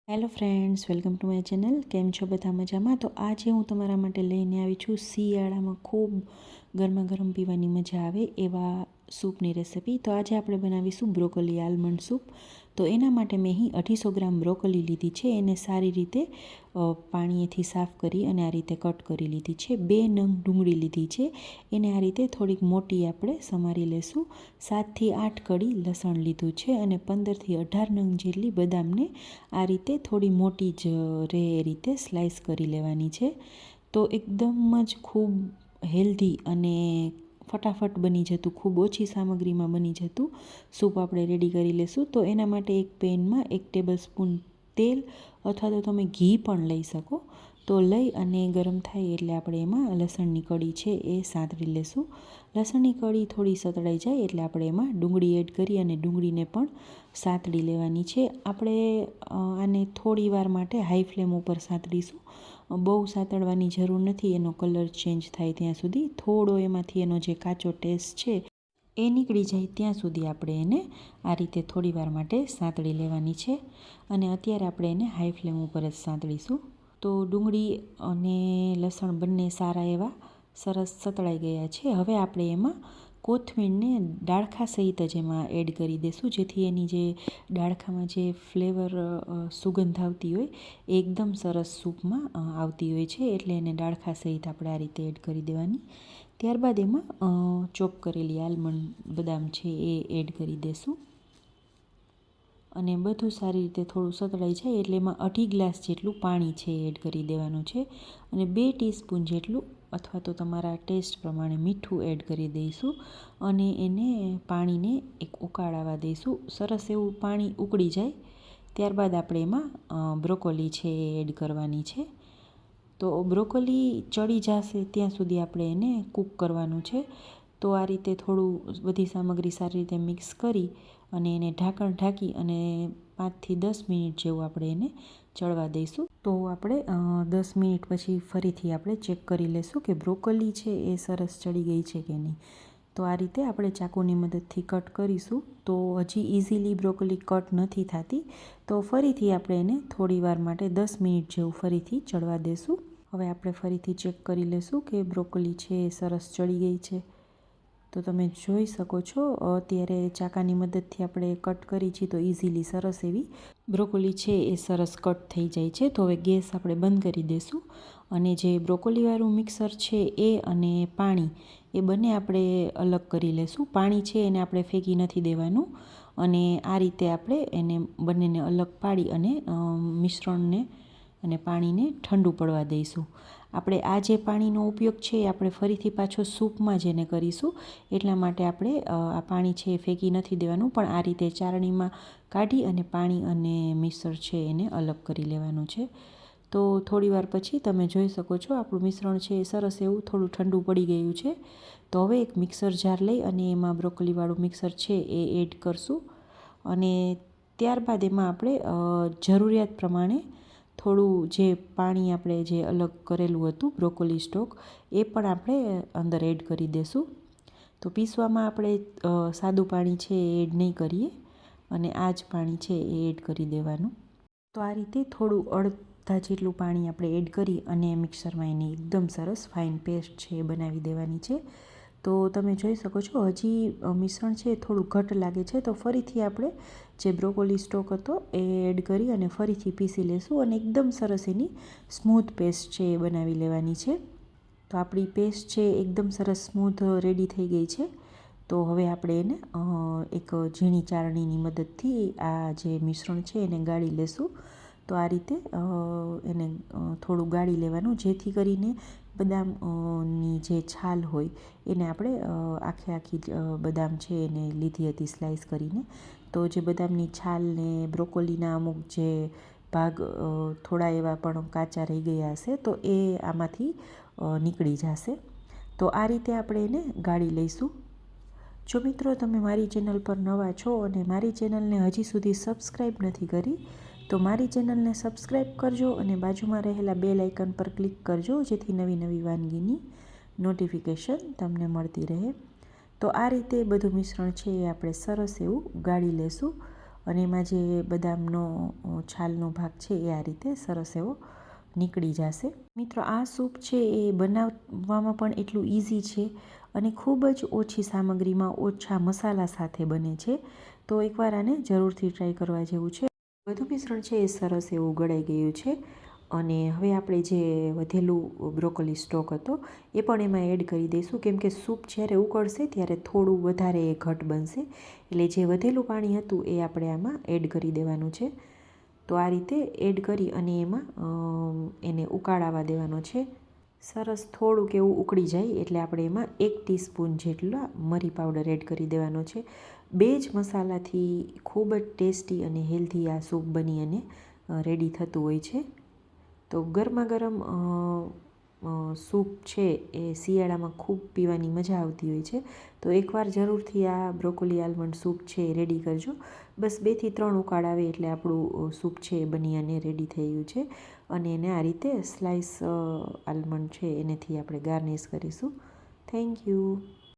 Hello friends, welcome to my channel. કેમ છો બધા મજામાં? તો આજે હું તમારા માટે લઈને આવી છું શિયાળામાં ખૂબ ગરમા ગરમ પીવાની મજા આવે એવા સૂપની રેસિપી. તો આજે આપણે બનાવીશું બ્રોકોલી આલમંડ સૂપ. તો એના માટે મેં અહીં 250 ગ્રામ બ્રોકોલી લીધી છે. એને સારી રીતે પાણીએથી સાફ કરી અને આ રીતે કટ કરી લીધી છે. 2 નંગ ડુંગળી લીધી છે, એને આ રીતે થોડીક મોટી આપણે સમારી લેશું. 7થી 8 કળી લસણ લીધું છે અને 15થી 18 નંગ જેટલી બદામને આ રીતે થોડી મોટી જ રહે એ રીતે સ્લાઈસ કરી લેવાની છે. તો એકદમ જ ખૂબ હેલ્ધી અને ફટાફટ બની જતું, ખૂબ ઓછી સામગ્રીમાં બની જતું સૂપ આપણે રેડી કરી લેશું. તો એના માટે એક પેનમાં 1 ટેબલ સ્પૂન તેલ અથવા તો તમે ઘી પણ લઈ શકો. તો લઈ અને ગરમ થાય એટલે આપણે એમાં લસણની કળી છે એ સાંતળી લેશું. લસણની કળી થોડી સતળાઈ જાય એટલે આપણે એમાં ડુંગળી એડ કરી અને ડુંગળીને પણ સાંતળી લેવાની છે. આપણે આને થોડી વાર માટે હાઈ ફ્લેમ ઉપર સાંતળીશું. બહુ સાંતળવાની જરૂર નથી, એનો કલર ચેન્જ થાય ત્યાં સુધી. થોડો એમાંથી એનો જે કાચો ટેસ્ટ છે એ નીકળી જાય ત્યાં સુધી આપણે એને આ રીતે થોડી વાર માટે સાંતળી લેવાની છે. અને અત્યારે આપણે એને હાઈ ફ્લેમ ઉપર જ સાંતળીશું. તો ડુંગળી અને લસણ બંને સારા એવા સરસ સતળાઈ ગયા છે. હવે આપણે એમાં કોથમીરને ડાળખા સહિત જ એમાં એડ કરી દઈશું, જેથી એની જે ડાળખામાં જે ફ્લેવર સુગંધ આવતી હોય એ એકદમ સરસ સૂપમાં આવતી હોય છે. એટલે એને ડાળખા સહિત આપણે આ રીતે એડ કરી દેવાની. ત્યારબાદ એમાં ચોપ કરેલી આલમંડ બદામ છે એ એડ કરી દેશું અને બધું સારી રીતે થોડું સતળાઈ જાય એટલે એમાં 2.5 ગ્લાસ જેટલું પાણી છે એડ કરી દેવાનું છે અને 2 ટીસ્પૂન જેટલું અથવા તો તમારા ટેસ્ટ પ્રમાણે મીઠું એડ કરી દઈશું અને એને પાણીને એક ઉકાળ આવવા દઈશું. સરસ એવું પાણી ઉકળી જાય ત્યારબાદ આપણે એમાં બ્રોકોલી છે એ એડ કરવાની છે. તો બ્રોકોલી ચડી જશે ત્યાં સુધી આપણે એને કૂક કરવાનું છે. તો આ રીતે થોડું બધી સામગ્રી સારી રીતે મિક્સ કરી અને એને ઢાંકણ ઢાંકી અને 5થી 10 મિનિટ જેવું આપણે એને ચડવા દઈશું. તો આપણે 10 મિનિટ પછી ફરીથી આપણે ચેક કરી લઈશું કે બ્રોકોલી છે એ સરસ ચડી ગઈ છે કે નહીં. તો આ રીતે આપણે ચાકુની મદદથી કટ કરીશું. તો હજી ઇઝીલી બ્રોકોલી કટ નથી થતી, તો ફરીથી આપણે એને થોડી વાર માટે 10 મિનિટ જેવું ફરીથી ચડવા દેશું. હવે આપણે ફરીથી ચેક કરી લઈશું કે બ્રોકોલી છે એ સરસ ચડી ગઈ છે. તો તમે જોઈ શકો છો અત્યારે ચાકાની મદદથી આપણે કટ કરી છે તો ઇઝીલી સરસ એવી બ્રોકોલી છે એ સરસ કટ થઈ જાય છે. તો હવે ગેસ આપણે બંધ કરી દઈશું અને જે બ્રોકોલીવાળું મિક્સર છે એ અને પાણી એ બંને આપણે અલગ કરી લઈશું. પાણી છે એને આપણે ફેંકી નથી દેવાનું અને આ રીતે આપણે એને બંનેને અલગ પાડી અને મિશ્રણને અને પાણીને ઠંડુ પડવા દઈશું. આપણે આ જે પાણીનો ઉપયોગ છે એ આપણે ફરીથી પાછો સૂપમાં જ એને કરીશું, એટલા માટે આપણે આ પાણી છે એ ફેંકી નથી દેવાનું, પણ આ રીતે ચારણીમાં કાઢી અને પાણી અને મિશ્રણ છે એને અલગ કરી લેવાનું છે. તો થોડીવાર પછી તમે જોઈ શકો છો આપણું મિશ્રણ છે એ સરસ એવું થોડું ઠંડુ પડી ગયું છે. તો હવે એક મિક્સર જાર લઈ અને એમાં બ્રોકોલીવાળું મિક્સર છે એ એડ કરશું અને ત્યારબાદ એમાં આપણે જરૂરિયાત પ્રમાણે થોડું જે પાણી આપણે જે અલગ કરેલું હતું બ્રોકોલી સ્ટોક એ પણ આપણે અંદર એડ કરી દઈશું. તો પીસવામાં આપણે સાદું પાણી છે એ એડ નહીં કરીએ અને આ જ પાણી છે એ એડ કરી દેવાનું. તો આ રીતે થોડું અડધા જેટલું પાણી આપણે એડ કરી અને મિક્સરમાં એની એકદમ સરસ ફાઇન પેસ્ટ છે એ બનાવી દેવાની છે. તો તમે જોઈ શકો છો હજી મિશ્રણ છે થોડું ઘટ્ટ લાગે છે, તો ફરીથી આપણે જે બ્રોકોલી સ્ટોક હતો એ એડ કરી અને ફરીથી પીસી લેશું અને એકદમ સરસ એની સ્મૂથ પેસ્ટ છે એ બનાવી લેવાની છે. તો આપણી પેસ્ટ છે એકદમ સરસ સ્મૂથ રેડી થઈ ગઈ છે. તો હવે આપણે એને એક ઝીણી ચારણીની મદદથી આ જે મિશ્રણ છે એને ગાળી લેશું. તો આ રીતે એને થોડું ગાળી લેવાનું, જેથી કરીને બદામની જે છાલ હોય એને આપણે આખી બદામ છે એને લીધી હતી સ્લાઈસ કરીને. તો જે બદામની છાલ ને બ્રોકોલીના અમુક જે ભાગ થોડા એવા પણ કાચા રહી ગયા હશે તો એ આમાંથી નીકળી જશે. તો આ રીતે આપણે એને ગાળી લઈશું. જો મિત્રો તમે મારી ચેનલ પર નવા છો અને મારી ચેનલને હજી સુધી સબસ્ક્રાઈબ નથી કરી તો મારી ચેનલને સબસ્ક્રાઈબ કરજો અને બાજુમાં રહેલા બેલ આઇકન પર ક્લિક કરજો, જેથી નવી નવી વાનગીની નોટિફિકેશન તમને મળતી રહે. તો આ રીતે બધું મિશ્રણ છે એ આપણે સરસ એવું ગાળી લેશું અને એમાં જે બદામનો છાલનો ભાગ છે એ આ રીતે સરસ એવો નીકળી જશે. મિત્રો, આ સૂપ છે એ બનાવવામાં પણ એટલું ઇઝી છે અને ખૂબ જ ઓછી સામગ્રીમાં ઓછા મસાલા સાથે બને છે. તો એકવાર આને જરૂરથી ટ્રાય કરવા જેવું છે. બધું મિશ્રણ છે એ સરસ એવું ગળાઈ ગયું છે અને હવે આપણે જે વધેલું બ્રોકોલી સ્ટોક હતો એ પણ એમાં એડ કરી દઈશું, કેમ કે સૂપ જ્યારે ઉકળશે ત્યારે થોડું વધારે ઘટ બનશે. એટલે જે વધેલું પાણી હતું એ આપણે આમાં એડ કરી દેવાનું છે. તો આ રીતે એડ કરી અને એમાં એને ઉકાળાવા દેવાનો છે. સરસ થોડુંક એવું ઉકળી જાય એટલે આપણે એમાં 1 ટીસ્પૂન જેટલા મરી પાવડર એડ કરી દેવાનો છે. 2 જ મસાલાથી ખૂબ જ ટેસ્ટી અને હેલ્ધી આ સૂપ બની અને રેડી થતું હોય છે. તો ગરમા ગરમ સૂપ છે એ શિયાળામાં ખૂબ પીવાની મજા આવતી હોય છે. તો એકવાર જરૂરથી આ બ્રોકોલી આલમંડ સૂપ છે એ રેડી કરજો. બસ 2 થી 3 ઉકાળ આવે એટલે આપણું સૂપ છે એ બની અને રેડી થઈ ગયું છે. અને એને આ રીતે સ્લાઈસ આલમંડ છે એનેથી આપણે ગાર્નિશ કરીશું. Thank you.